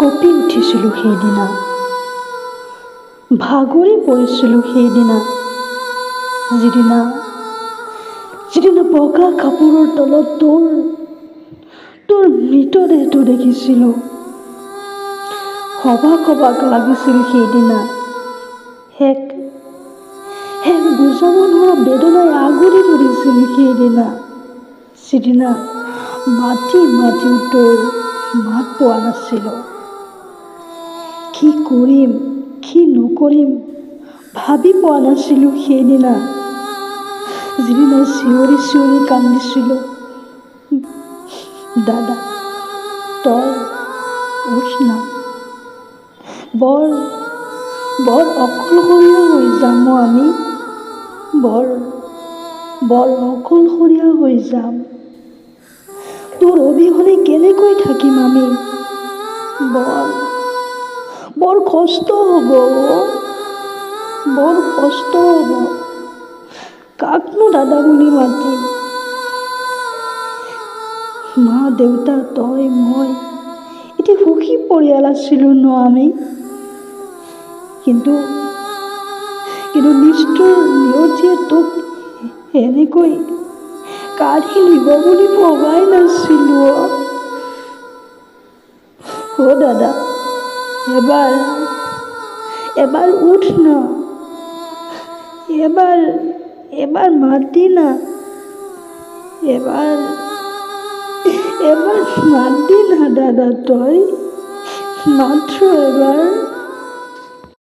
কঁপি উঠিছিলোঁ সেইদিনা, ভাগৰি পৰিছিলোঁ সেইদিনা, যিদিনা বগা কাপোৰৰ তলত তোৰ মৃতদেহটো দেখিছিলোঁ। অবাক লাগিছিল সেইদিনা। এক বুজাব নোৱাৰা বেদনাই আগুৰি ধৰিছিল সেইদিনা, যিদিনা মাতিও তোৰ মাত পোৱা নাছিলোঁ। কি কৰিম কি নকৰিম ভাবি পোৱা নাছিলোঁ সেইদিনা, যিদিনা চিঞৰি কান্দিছিলোঁ, দাদা তই উঠ না, বৰ অকলশৰীয়া হৈ যাম আমি, বৰ অকলশৰীয়া হৈ যাম। তোৰ অবিহনে কেনেকৈ থাকিম আমি, বৰ কষ্ট হ'ব, বৰ কষ্ট হ'ব। কাকনো দাদা বুলি মাতিম? মা দেউতা তই মই এটি সুখী পৰিয়াল আছিলোঁ ন আমি, কিন্তু নিষ্ঠুৰ নিয়তিয়ে তোক এনেকৈ কাঢ়ি নিব বুলি ভবাই নাছিলোঁ। অ' দাদা এবাৰ উঠ না, এবাৰ মাতি না, এবাৰ মাতি না দাদা তই, মাত্ৰ এবাৰ।